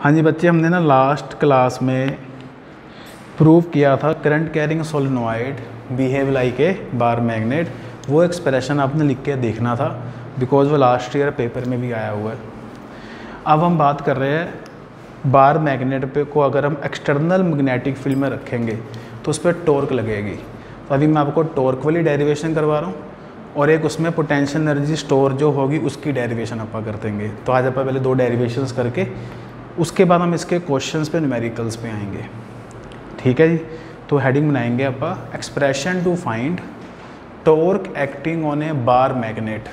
हाँ जी बच्चे, हमने ना लास्ट क्लास में प्रूव किया था current carrying solenoid behave like a bar magnet. वो एक्सप्रेशन आपने लिख के देखना था बिकॉज वो लास्ट ईयर पेपर में भी आया हुआ है। अब हम बात कर रहे हैं बार मैग्नेट पे को अगर हम एक्सटर्नल मैग्नेटिक फील्ड में रखेंगे तो उस पर टॉर्क लगेगी। तो अभी मैं आपको टॉर्क वाली डेरिवेशन करवा रहा हूँ और एक उसमें पोटेंशियल एनर्जी स्टोर जो होगी उसकी डेरिवेशन आप कर देंगे। तो आज आप पहले दो डेरिवेशंस करके उसके बाद हम इसके क्वेश्चंस पे न्यूमेरिकल्स पे आएंगे। ठीक है जी। तो हेडिंग बनाएंगे आप expression to find torque acting on a bar magnet.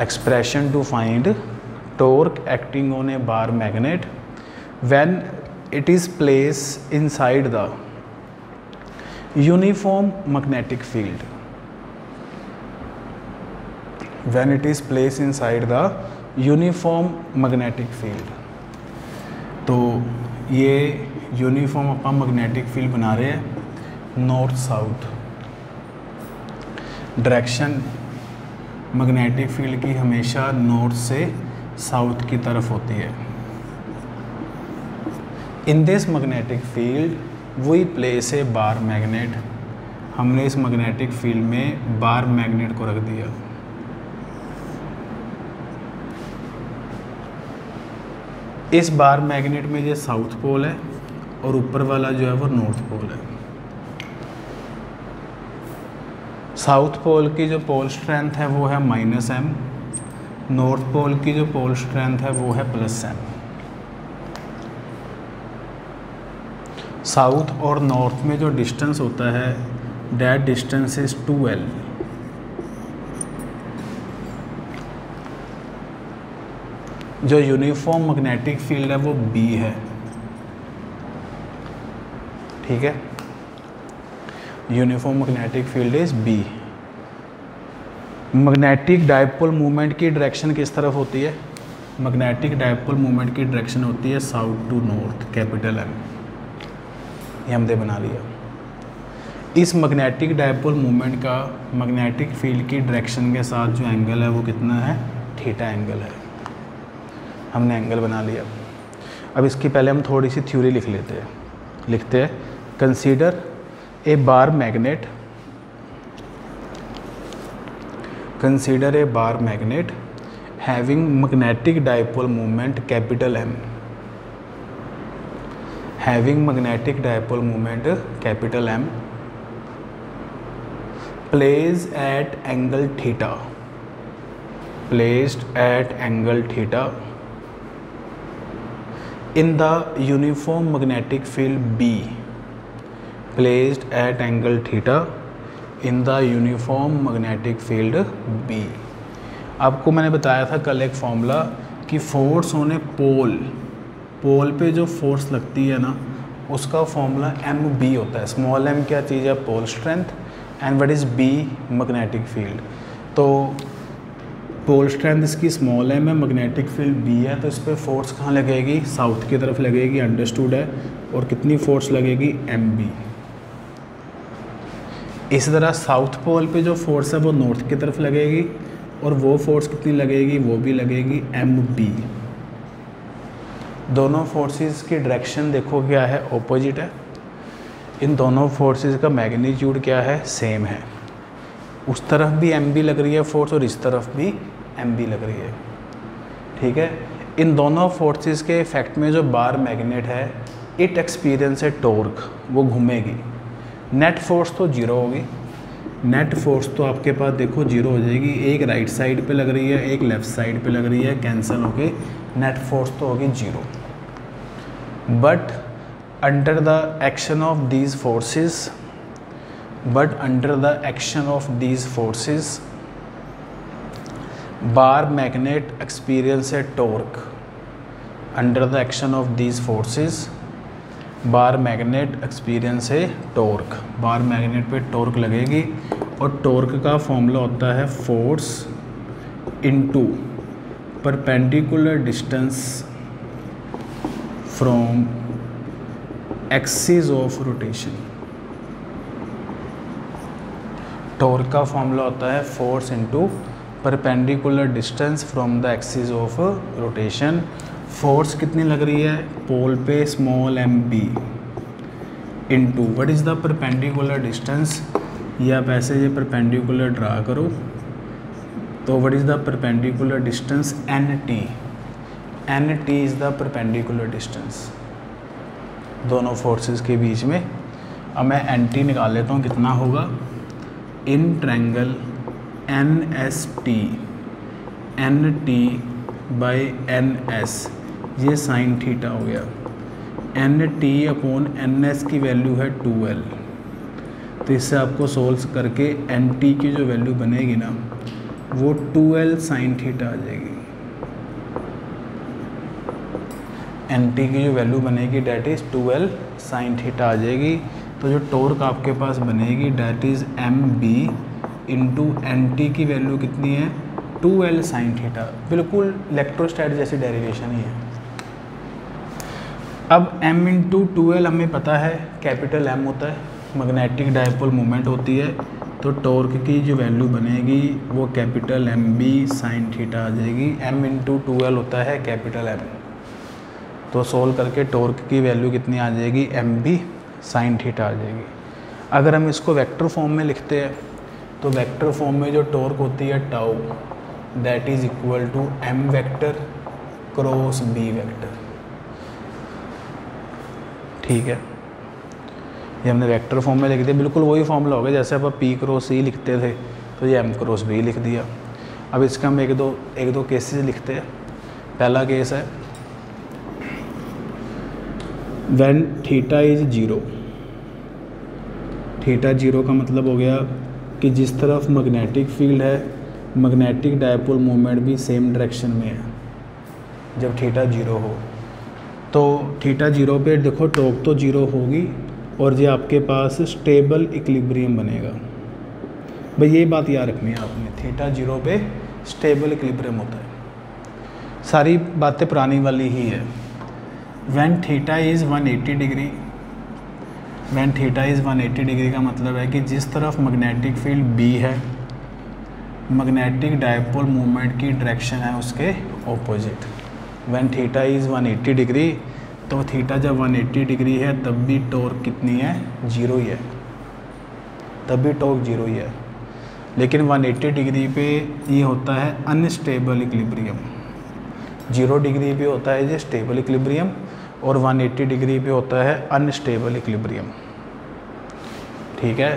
Expression to find torque acting on a bar magnet when it is place inside the uniform magnetic field. when it is placed inside the uniform magnetic field। तो ये uniform अपन magnetic field बना रहे हैं north south. Direction magnetic field की हमेशा north से south की तरफ होती है। In this magnetic field we place a bar magnet. हमने इस मैग्नेटिक फील्ड में बार मैग्नेट को रख दिया। इस बार मैग्नेट में ये साउथ पोल है और ऊपर वाला जो है वो नॉर्थ पोल है। साउथ पोल की जो पोल स्ट्रेंथ है वो है -m, नॉर्थ पोल की जो पोल स्ट्रेंथ है वो है +m। साउथ और नॉर्थ में जो डिस्टेंस होता है दैट डिस्टेंस इज 2l। जो यूनिफॉर्म मैग्नेटिक फील्ड है वो B है। ठीक है, uniform magnetic field is B। Magnetic dipole movement की डायरेक्शन किस तरफ होती है? मैग्नेटिक डायपोल मूवमेंट की डायरेक्शन होती है south to north, capital M। ये हमने बना लिया। इस मैग्नेटिक डायपोल मूवमेंट का मैग्नेटिक फील्ड की डायरेक्शन के साथ जो एंगल है वो कितना है? थीटा एंगल है। हमने एंगल बना लिया। अब इसकी पहले हम थोड़ी सी थ्योरी लिख लेते हैं। लिखते हैं consider a bar magnet, consider a bar magnet having magnetic dipole movement capital M, having magnetic dipole movement capital M place at angle theta, placed at angle theta in the uniform magnetic field B, placed at angle theta in the uniform magnetic field B। आपको मैंने बताया था कल एक formula कि force on ए पोल, पोल पे जो force लगती है ना उसका फॉर्मूला MB होता है। स्मॉल m क्या चीज़ है? Pole strength. And what is B? Magnetic field. तो पोल स्ट्रेंथ इसकी स्मॉल m है, मैग्नेटिक फील्ड B है, तो इस पर फोर्स कहाँ लगेगी? साउथ की तरफ लगेगी, अंडरस्टूड है। और कितनी फोर्स लगेगी? MB। इसी तरह साउथ पोल पे जो फोर्स है वो नॉर्थ की तरफ लगेगी और वो फोर्स कितनी लगेगी? वो भी लगेगी MB। दोनों फोर्सेस की डायरेक्शन देखो क्या है? ऑपोजिट है। इन दोनों फोर्सेस का मैग्नीट्यूड क्या है? सेम है। उस तरफ भी MB लग रही है फोर्स और इस तरफ भी MB लग रही है। ठीक है, इन दोनों फोर्सेस के इफेक्ट में जो बार मैग्नेट है इट एक्सपीरियंस है टॉर्क, वो घूमेगी। नेट फोर्स तो जीरो होगी। नेट फोर्स तो आपके पास देखो जीरो हो जाएगी। एक राइट साइड पे लग रही है, एक लेफ्ट साइड पे लग रही है, कैंसिल होके नेट फोर्स तो होगी zero. But under the action of these forces, but under the action of these forces bar magnet experience a torque। under the action of these forces bar magnet experience a torque। Bar magnet पे torque लगेगी और torque का formula होता है force into perpendicular distance from axis of rotation. Torque का formula होता है force into perpendicular distance from the axis of rotation. Force कितनी लग रही है पोल पे small M B into what is the perpendicular distance, या आप ऐसे ये परपेंडिकुलर ड्रा करो तो what is the perpendicular distance N T is the perpendicular distance दोनों फोर्सेस के बीच में। अब मैं एन टी निकाल लेता हूँ, कितना होगा in triangle N S T N T by N S, ये साइन थीटा हो गया। N T upon N S की वैल्यू है 2L, तो इससे आपको सोल्व करके एन टी की जो वैल्यू बनेगी ना वो 2L साइन थीटा आ जाएगी। एन टी की जो वैल्यू बनेगी that is 2L sine theta आ जाएगी। तो जो टॉर्क आपके पास बनेगी that is M B into N T की वैल्यू कितनी है 2L साइन थीटा, बिल्कुल इलेक्ट्रोस्टैट जैसी डेरिवेशन ही है। अब m इंटू 2L हमें पता है कैपिटल M होता है, मैग्नेटिक डायपोल मोमेंट होती है, तो टॉर्क की जो वैल्यू बनेगी वो capital M B sine theta आ जाएगी। m इंटू 2L होता है कैपिटल M, तो सोल्व करके टॉर्क की वैल्यू कितनी आ जाएगी एम बी साइन थीटा आ जाएगी। अगर हम इसको वेक्टर फॉर्म में लिखते हैं तो वेक्टर फॉर्म में जो टॉर्क होती है tau that is equal to M vector cross B vector. ठीक है, ये हमने वेक्टर फॉर्म में लिख दिया, बिल्कुल वही फॉर्मूला हो गया जैसे आप पी क्रॉस सी लिखते थे तो ये एम क्रॉस बी लिख दिया। अब इसका हम एक दो केसेस लिखते हैं। पहला केस है व्हेन थीटा इज़ 0, थीटा 0 का मतलब हो गया कि जिस तरफ मैग्नेटिक फील्ड है मैग्नेटिक डायपोल मोमेंट भी सेम डायरेक्शन में है जब थीटा 0 हो। तो थीटा 0 पे देखो टॉर्क तो 0 होगी और ये आपके पास स्टेबल इक्विलिब्रियम बनेगा। भाई ये बात याद रखनी है आपने, थीटा 0 पे स्टेबल इक्विलिब्रियम होता है। सारी बातें पुरानी वाली ही है। When theta is 180 degree, when theta is 180 degree का मतलब है कि जिस तरफ मैग्नेटिक फील्ड बी है मैग्नेटिक डायपोल मोमेंट की डायरेक्शन है उसके opposite. When theta is 180 degree, तो थीटा जब 180 डिग्री है तब भी टॉर्क कितनी है 0 ही है, तब भी टॉर्क 0 ही है। लेकिन 180 डिग्री पे ये होता है अनस्टेबल इक्विलिब्रियम, 0 डिग्री पे होता है ये स्टेबल इक्विलिब्रियम और 180 डिग्री पे होता है अनस्टेबल इक्विलिब्रियम। ठीक है,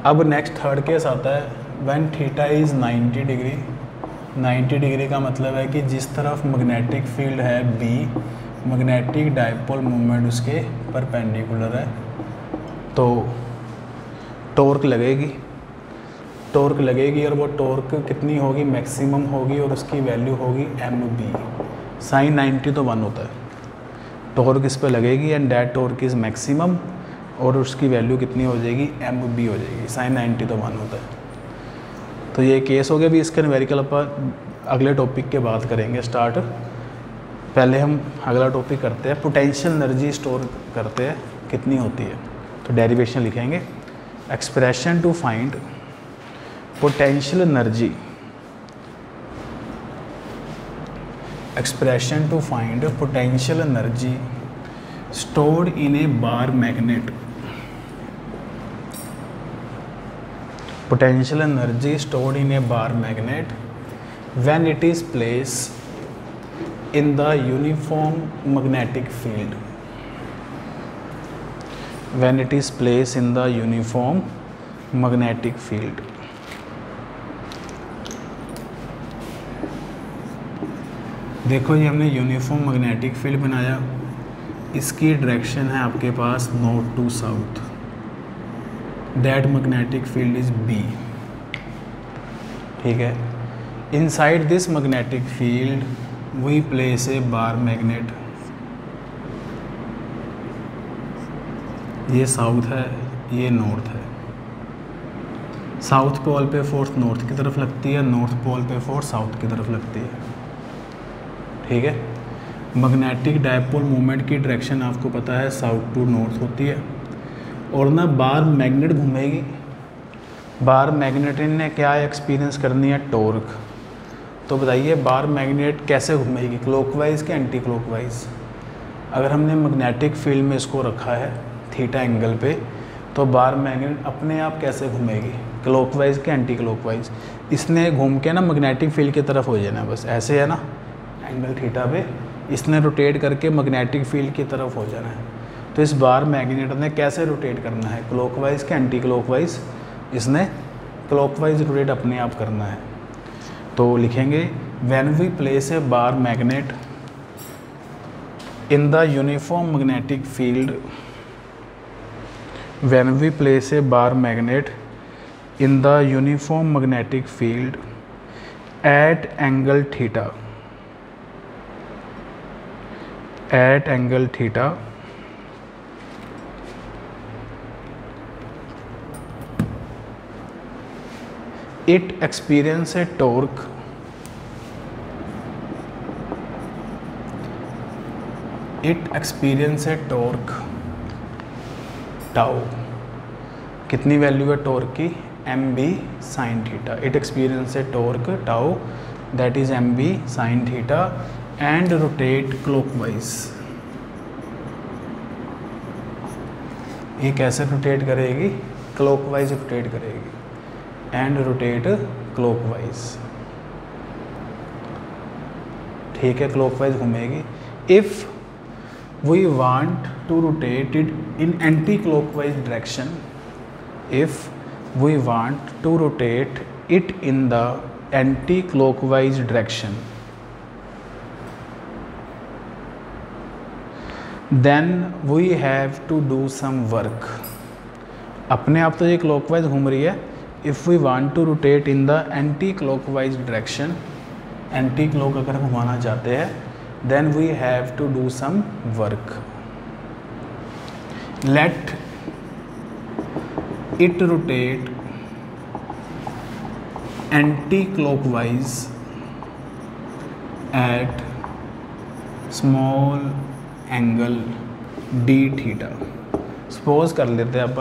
अब नेक्स्ट थर्ड केस आता है when theta is 90 degree. 90 degree का मतलब है कि जिस तरफ मैग्नेटिक फील्ड है बी मैग्नेटिक डायपोल मोमेंट उसके परपेंडिकुलर है, तो टॉर्क लगेगी और वो टॉर्क कितनी होगी मैक्सिमम होगी और उसकी वैल्यू होगी एम बी। साइन 90 तो 1 होता है, टॉर्क इस पर लगेगी and that torque is maximum और उसकी वैल्यू कितनी हो जाएगी एम बी हो जाएगी। साइन 90 तो 1 होता है। तो ये केस हो गया। भी इसके न्यूमेरिकल अपन अगले टॉपिक के बाद करेंगे स्टार्ट। पहले हम अगला टॉपिक करते हैं, पोटेंशियल एनर्जी स्टोर करते हैं कितनी होती है। तो डेरिवेशन लिखेंगे, expression to find potential energy, expression to find potential energy stored in a bar magnet, potential energy stored in a bar magnet when it is placed in the uniform magnetic field, when it is placed in the uniform magnetic field। देखो ये हमने uniform magnetic field बनाया, इसकी direction है आपके पास north to south, that magnetic field is B. ठीक है, inside this magnetic field we place a bar magnet, ये साउथ है ये नॉर्थ है। साउथ पोल पे फोर्स नॉर्थ की तरफ लगती है, नॉर्थ पोल पे फोर्स साउथ की तरफ लगती है। ठीक है, मैग्नेटिक डायपोल मोमेंट की डायरेक्शन आपको पता है साउथ टू नॉर्थ होती है। और ना बार मैग्नेट घूमेगी, बार मैग्नेट ने क्या एक्सपीरियंस करनी है टॉर्क, तो बताइए बार मैग्नेट कैसे घूमेगी, क्लॉकवाइज के एंटी क्लॉकवाइज। अगर हमने मैग्नेटिक फील्ड में इसको रखा है थीटा एंगल पे, तो बार मैग्नेट अपने आप कैसे घूमेगी, क्लॉकवाइज के एंटी क्लॉकवाइज। इसने घूम के ना मैग्नेटिक फील्ड की तरफ हो जाना, बस ऐसे है ना एंगल थीटा पे, इसने रोटेट करके मैग्नेटिक फील्ड की तरफ हो जाना है। तो इस बार मैग्नेट ने कैसे रोटेट करना है, क्लॉकवाइज के एंटी क्लॉकवाइज। इसने क्लॉकवाइज रोटेट अपने आप करना है। तो लिखेंगे when we place a bar magnet in the uniform magnetic field, when we place a bar magnet in the uniform magnetic field at angle theta, it experiences a torque tau. कितनी value है torque की, M B sine theta. It experience a torque tau that is M B sine theta and rotate clockwise. ये कैसे rotate करेगी, clockwise rotate करेगी and rotate clockwise. ठीक है, clockwise घूमेगी। If we want to rotate it in anti-clockwise direction, if we want to rotate it in the anti-clockwise direction, then we have to do some work। अपने आप तो ये clockwise घूम रही है। if we want to rotate in the anti-clockwise direction, anti-clock अगर घुमाना चाहते हैं, then we have to do some work। let it rotate anti-clockwise at small angle d theta. Suppose कर लेते हैं आप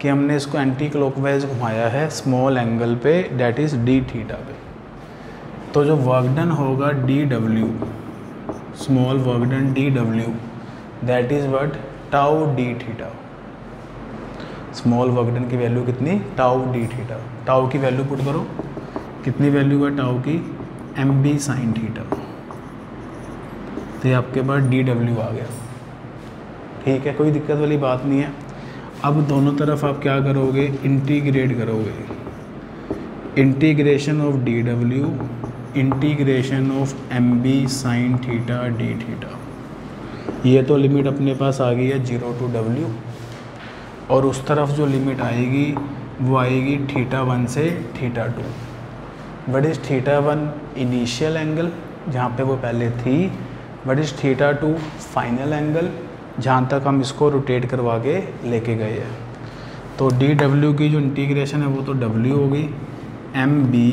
कि हमने इसको एंटी क्लॉकवाइज घुमाया है स्मॉल एंगल पे, डेट इज़ डी थीटा पे। तो जो वर्क डन होगा D W, small work done D W, that is what, tau D theta. Small work done की वैल्यू कितनी, टाउ डी थीटा। टाउ की वैल्यू पुट करो, कितनी वैल्यू है टाउ की, एम बी साइन थीटा। तो ये आपके पास डी डब्ल्यू आ गया। ठीक है, कोई दिक्कत वाली बात नहीं है। अब दोनों तरफ आप क्या करोगे, इंटीग्रेट करोगे। Integration of D W, integration of M B sine theta D theta. ये तो लिमिट अपने पास आ गई है 0 to W, और उस तरफ जो लिमिट आएगी वो आएगी θ1 से θ2। व्हाट इज़ θ1 इनिशियल एंगल जहाँ पे वो पहले थी, व्हाट इज़ θ2 फाइनल एंगल जहाँ तक हम इसको रोटेट करवा के लेके गए हैं। तो डी डब्ल्यू की जो इंटीग्रेशन है वो तो W होगी, एम बी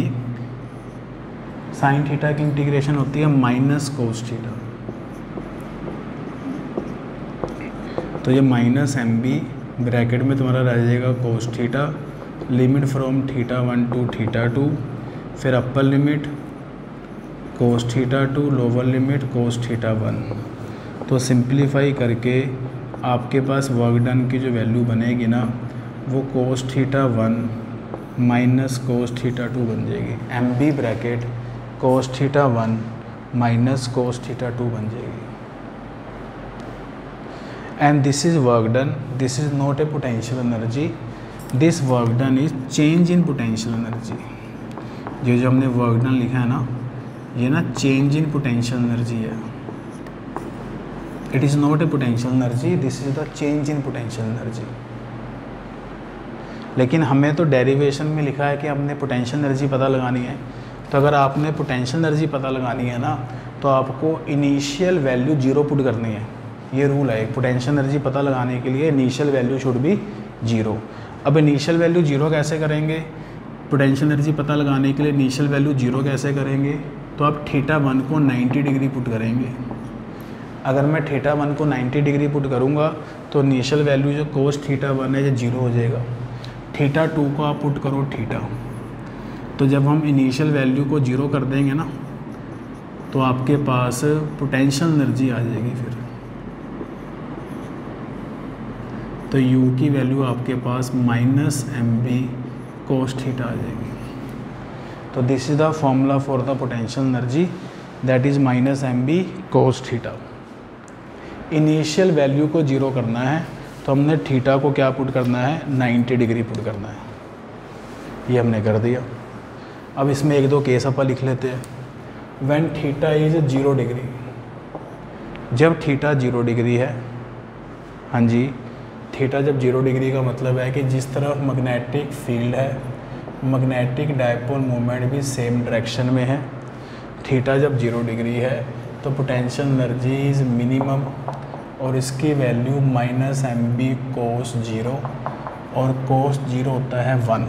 साइन थीटा की इंटीग्रेशन होती है माइनस कोस थीटा। तो ये माइनस एम बी ब्रैकेट में तुम्हारा रह जाएगा cos theta, limit from θ1 to θ2, फिर upper limit cos θ2, lower limit cos θ1। तो सिंप्लीफाई करके आपके पास वर्क डन की जो वैल्यू बनेगी ना, वो कोस θ1 माइनस कोस θ2 बन जाएगी। एम बी ब्रैकेट कोस θ1 माइनस कोस θ2 बन जाएगी। And this is work done, this is not a potential energy, this work done is change in potential energy. ये जो हमने वर्क डन लिखा है ना, ये ना चेंज इन पोटेंशियल एनर्जी है। It is not a potential energy, this is the change in potential energy. लेकिन हमें तो डेरिवेशन में लिखा है कि हमने पोटेंशियल एनर्जी पता लगानी है। तो अगर आपने पोटेंशियल एनर्जी पता लगानी है ना, तो आपको इनिशियल वैल्यू 0 पुट करनी है। ये रूल है, पोटेंशियल एनर्जी पता लगाने के लिए इनिशियल वैल्यू शुड बी 0। अब इनिशियल वैल्यू 0 कैसे करेंगे, पोटेंशियल एनर्जी पता लगाने के लिए इनिशियल वैल्यू 0 कैसे करेंगे, तो आप θ1 को 90 डिग्री पुट करेंगे। अगर मैं θ1 को 90 डिग्री पुट करूँगा तो इनिशियल वैल्यू जो कोस θ1 है ये 0 हो जाएगा। θ2 को आप पुट करो थीटा। तो जब हम इनिशियल वैल्यू को 0 कर देंगे ना, तो आपके पास पोटेंशियल एनर्जी आ जाएगी फिर। तो U की वैल्यू आपके पास -mb cos थीटा आ जाएगी। तो this is the formula for the potential energy, that is -mb cos theta. Initial value को 0 करना है तो हमने थीटा को क्या पुट करना है, 90 डिग्री पुट करना है। ये हमने कर दिया। अब इसमें एक दो केस अपन लिख लेते हैं। व्हेन थीटा इज़ 0 डिग्री, जब थीटा 0 डिग्री है, हाँ जी, थीटा जब 0 डिग्री का मतलब है कि जिस तरफ मैग्नेटिक फील्ड है, मैग्नेटिक डायपोल मोमेंट भी सेम डायरेक्शन में है। थीटा जब 0 डिग्री है तो पोटेंशियल एनर्जी इज़ मिनिमम और इसकी वैल्यू -mb cos 0 और cos 0 होता है 1।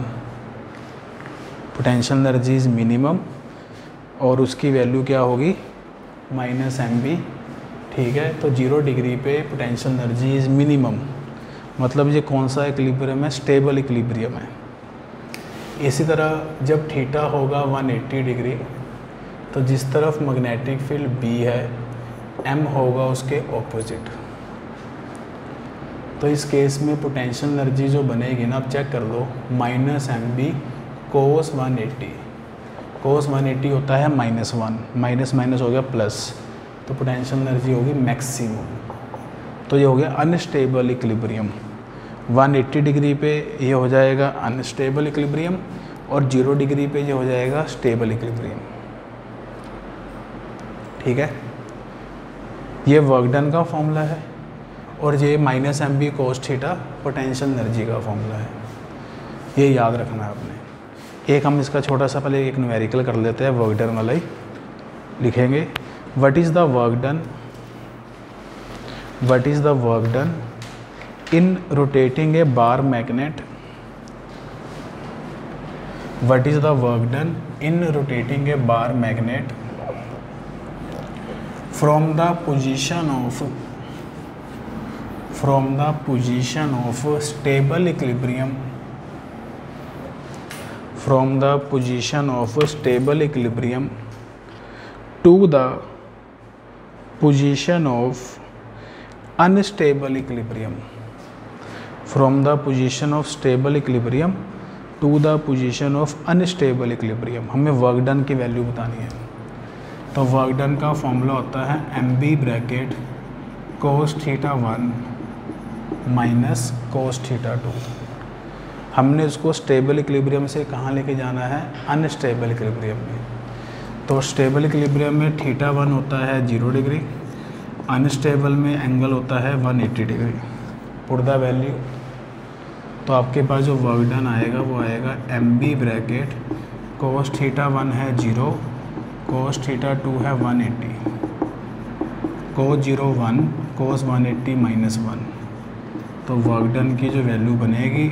पोटेंशियल एनर्जी इज़ मिनिमम और उसकी वैल्यू क्या होगी, -mb। ठीक है, तो 0 डिग्री पे पोटेंशियल एनर्जी इज़ मिनिमम, मतलब ये कौन सा इक्विलिब्रियम है, स्टेबल इक्विलिब्रियम है। इसी तरह जब थीटा होगा 180 डिग्री तो जिस तरफ मैग्नेटिक फील्ड B है, M होगा उसके ऑपोजिट। तो इस केस में पोटेंशियल एनर्जी जो बनेगी ना, आप चेक कर लो, -mb cos 180। cos 180 होता है -1, माइनस माइनस हो गया प्लस, तो पोटेंशियल एनर्जी होगी मैक्सिमम। तो ये हो गया अनस्टेबल इक्विलिब्रियम। 180 डिग्री पे ये हो जाएगा अनस्टेबल इक्विलिब्रियम और 0 डिग्री पे ये हो जाएगा स्टेबल इक्विलिब्रियम। ठीक है, ये वर्क डन का फॉर्मूला है और ये -mb cos theta potential energy का फॉर्मूला है। ये याद रखना है आपने। एक हम इसका छोटा सा पहले एक न्यूमेरिकल कर लेते हैं, वर्क डन वाला ही लिखेंगे। What is the work done, what is the work done in rotating A bar magnet, what is the work done in rotating A bar magnet from the position of stable equilibrium, from the position of stable equilibrium to the position of unstable equilibrium, from the position of stable equilibrium to the position of unstable equilibrium। हमें work done की value बतानी है। तो work done का formula होता है mb bracket cos theta 1 minus cos theta 2। हमने उसको स्टेबल इक्विलिब्रियम से कहाँ लेके जाना है, अनस्टेबल इक्विलिब्रियम में। तो स्टेबल इक्विलिब्रियम में थीटा 1 होता है 0 डिग्री, अनस्टेबल में एंगल होता है 180 डिग्री। पुट द वैल्यू, तो आपके पास जो वर्क डन आएगा वो आएगा mb ब्रैकेट cos थीटा 1 है 0, cos थीटा 2 है 180, cos 0 1, cos 180 -1। तो वर्क डन की जो वैल्यू बनेगी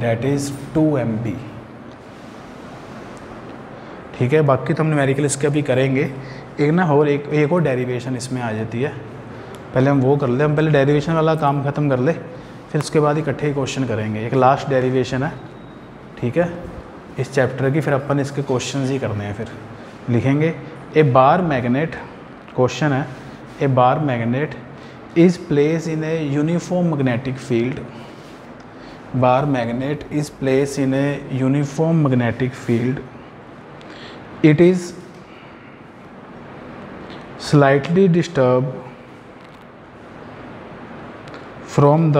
दैट इज़ 2mb। ठीक है, बाकी तो हम न्यूमेरिकल इसके अभी करेंगे। एक ना और एक और डेरिवेशन इसमें आ जाती है, पहले हम वो कर ले। हम पहले डेरिवेशन वाला काम ख़त्म कर ले, फिर उसके बाद इकट्ठे ही क्वेश्चन करेंगे। एक लास्ट डेरिवेशन है, ठीक है, इस चैप्टर की, फिर अपन इसके क्वेश्चन ही करने हैं। फिर लिखेंगे ए बार मैग्नेट, क्वेश्चन है, a bar magnet is place in a uniform magnetic field, bar magnet is place in a uniform magnetic field, it is slightly disturb from the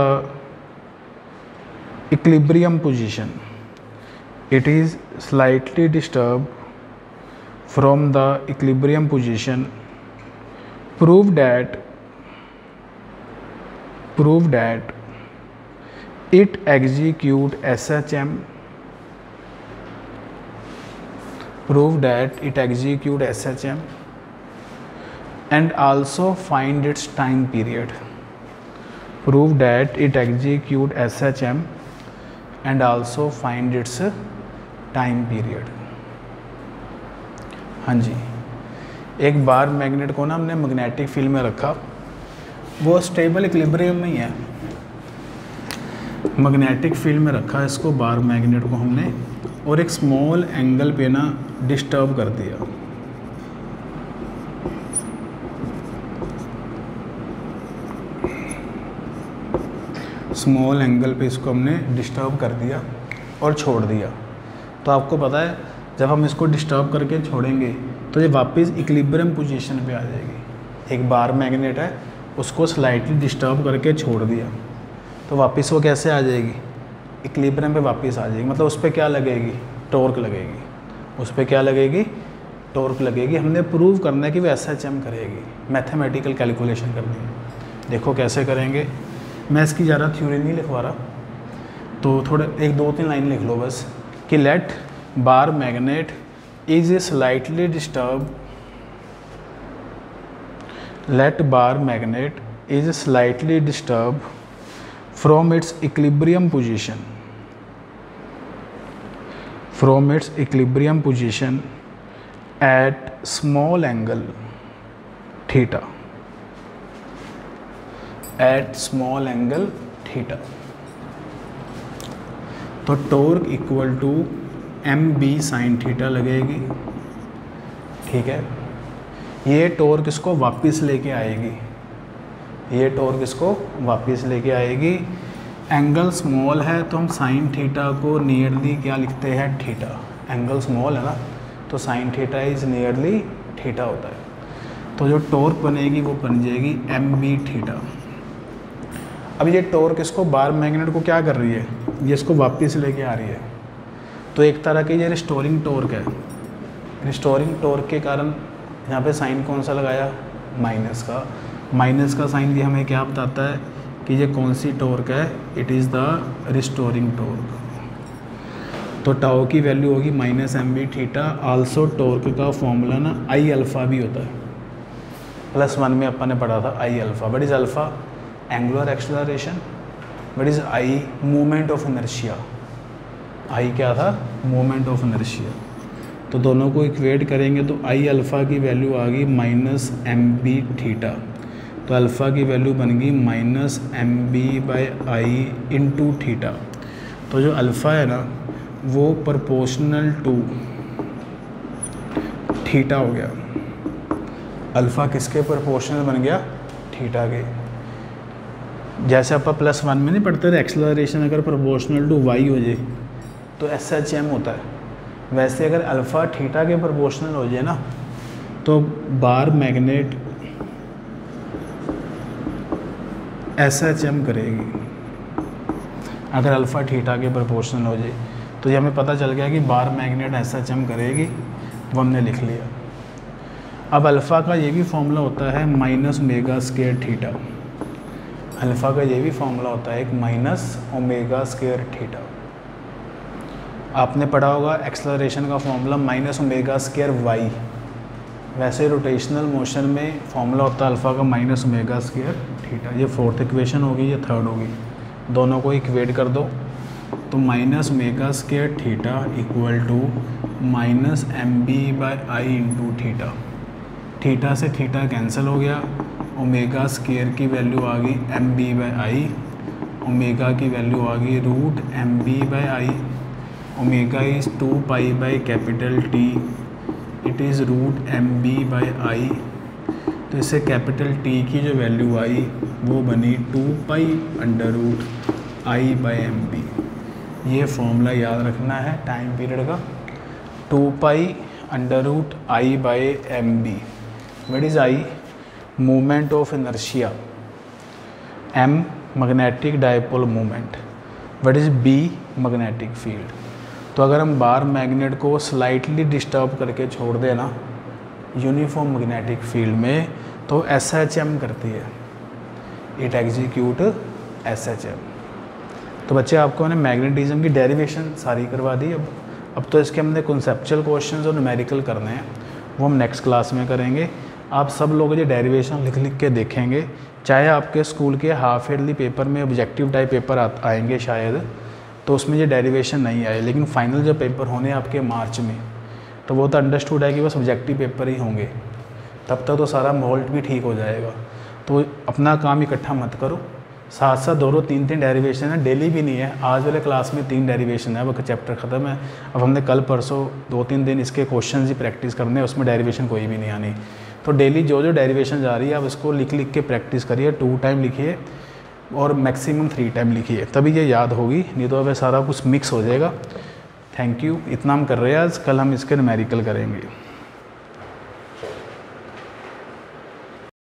equilibrium position, it is slightly disturbed from the equilibrium position, prove that it execute SHM, prove that it execute SHM and also find its time period, prove that it execute SHM and also find its time period. हाँ जी, एक bar magnet को ना हमने magnetic field में रखा, वो stable equilibrium में ही है, मैग्नेटिक फील्ड में रखा इसको, बार मैग्नेट को हमने, और एक स्मॉल एंगल पे ना डिस्टर्ब कर दिया। स्मॉल एंगल पे इसको हमने डिस्टर्ब कर दिया और छोड़ दिया। तो आपको पता है जब हम इसको डिस्टर्ब करके छोड़ेंगे तो ये वापस इक्विलिब्रियम पोजीशन पे आ जाएगी। एक बार मैग्नेट है, उसको स्लाइटली डिस्टर्ब करके छोड़ दिया तो वापस वो कैसे आ जाएगी, इक्विलिब्रियम पे वापस आ जाएगी। मतलब उस पर क्या लगेगी, टॉर्क लगेगी। उस पर क्या लगेगी, टॉर्क लगेगी। हमने प्रूव करना है कि वो SHM करेगी, मैथमेटिकल कैलकुलेशन करनी है। देखो कैसे करेंगे, मैं इसकी ज़्यादा थ्योरी नहीं लिखवा रहा, तो थोड़े 1-2-3 लाइन लिख लो बस कि let bar magnet is slightly disturb, let bar magnet is slightly disturbed from its equilibrium position, at small angle theta, तो torque equal to mb sin theta लगेगी। ठीक है, ये टॉर्क इसको वापस लेके आएगी, एंगल स्मॉल है तो हम साइन थीटा को नियरली क्या लिखते हैं, थीटा। एंगल स्मॉल है ना तो sine theta is nearly theta होता है। तो जो टॉर्क बनेगी वो बन जाएगी mb थीटा। अब ये टॉर्क इसको बार मैग्नेट को क्या कर रही है, ये इसको वापस लेके आ रही है। तो एक तरह की ये रिस्टोरिंग टॉर्क है। रिस्टोरिंग टॉर्क के कारण यहाँ पे साइन कौन सा लगाया, माइनस का साइन भी हमें क्या बताता है कि ये कौन सी टॉर्क है, it is the restoring torque. तो टाउ की वैल्यू होगी -mb थीटा। आल्सो टॉर्क का फॉर्मूला ना आई अल्फ़ा भी होता है, +1 में अपन ने पढ़ा था I alpha. What is alpha, angular acceleration. What is I, movement of inertia. I क्या था, मूवमेंट ऑफ इनर्शिया। तो दोनों को इक्वेट करेंगे तो आई अल्फ़ा की वैल्यू आ गई -mb थीटा। तो अल्फ़ा की वैल्यू बन गई -mb/i इंटू थीटा। तो जो अल्फ़ा है ना वो प्रोपोर्शनल टू थीटा हो गया। अल्फ़ा किसके प्रोपोर्शनल बन गया, थीटा के। जैसे आप +1 में नहीं पढ़ते थे, एक्सेलरेशन अगर प्रोपोर्शनल टू y हो जाए तो SHM होता है। वैसे अगर अल्फ़ा थीटा के प्रोपोर्शनल हो जाए ना तो बार मैग्नेट SHM करेगी। अगर अल्फ़ा थीटा के प्रोपोर्शनल हो जाए तो ये हमें पता चल गया कि बार मैग्नेट SHM करेगी, वो हमने लिख लिया। अब अल्फ़ा का ये भी फॉर्मूला होता है -ω² थीटा। अल्फ़ा का ये भी फॉर्मूला होता है एक -ω² थीटा। आपने पढ़ा होगा एक्सेलरेशन का फॉर्मूला -ω²y। वैसे रोटेशनल मोशन में फॉर्मूला होता है अल्फ़ा का -ω² थीटा। ये 4th इक्वेशन होगी, ये 3rd होगी। दोनों को इक्वेट कर दो तो -ω² theta equal to -mb/i into theta. Theta से थीटा कैंसिल हो गया, ω² की वैल्यू आ गई mb/i, ओमेगा की वैल्यू आ गई √mb/i। Omega is 2π/T, it is √mb/i। तो इससे कैपिटल T की जो वैल्यू आई वो बनी 2π√i/mb। ये फॉर्मूला याद रखना है टाइम पीरियड का, 2π√i/mb। What is I, movement of inertia. m magnetic dipole movement. What is b, magnetic field. तो अगर हम बार मैग्नेट को स्लाइटली डिस्टर्ब करके छोड़ दें ना यूनिफॉर्म मैग्नेटिक फील्ड में तो SHM करती है, इट एग्जीक्यूट SHM। तो बच्चे आपको मैंने मैग्नेटिज्म की डेरिवेशन सारी करवा दी। अब तो इसके हमने कॉन्सेप्चुअल क्वेश्चंस और न्यूमेरिकल करने हैं, वो हम नेक्स्ट क्लास में करेंगे। आप सब लोग ये डेरिवेशन लिख लिख के देखेंगे, चाहे आपके स्कूल के हाफ ईयरली पेपर में ऑब्जेक्टिव टाइप पेपर आएंगे शायद, तो उसमें ये डेरिवेशन नहीं आए, लेकिन फाइनल जो पेपर होने आपके मार्च में तो वो तो अंडरस्टूड है कि बस ऑब्जेक्टिव पेपर ही होंगे। तब तक तो सारा माहौल भी ठीक हो जाएगा। तो अपना काम इकट्ठा मत करो, साथ साथ 2-3 डेरिवेशन है, डेली भी नहीं है। आज वाले क्लास में 3 डेरिवेशन है, वो चैप्टर ख़त्म है। अब हमने कल परसों 2-3 दिन इसके क्वेश्चन ही प्रैक्टिस करने हैं, उसमें डेरिवेशन कोई भी नहीं आनी। तो डेली जो जो डेरिवेशन जा रही है आप उसको लिख लिख के प्रैक्टिस करिए, 2 टाइम लिखिए। और मैक्सिमम 3 टाइम लिखिए, तभी ये याद होगी, नहीं तो अब सारा कुछ मिक्स हो जाएगा। Thank you. इतना हम कर रहे हैं आज, कल हम इसके न्यूमेरिकल करेंगे।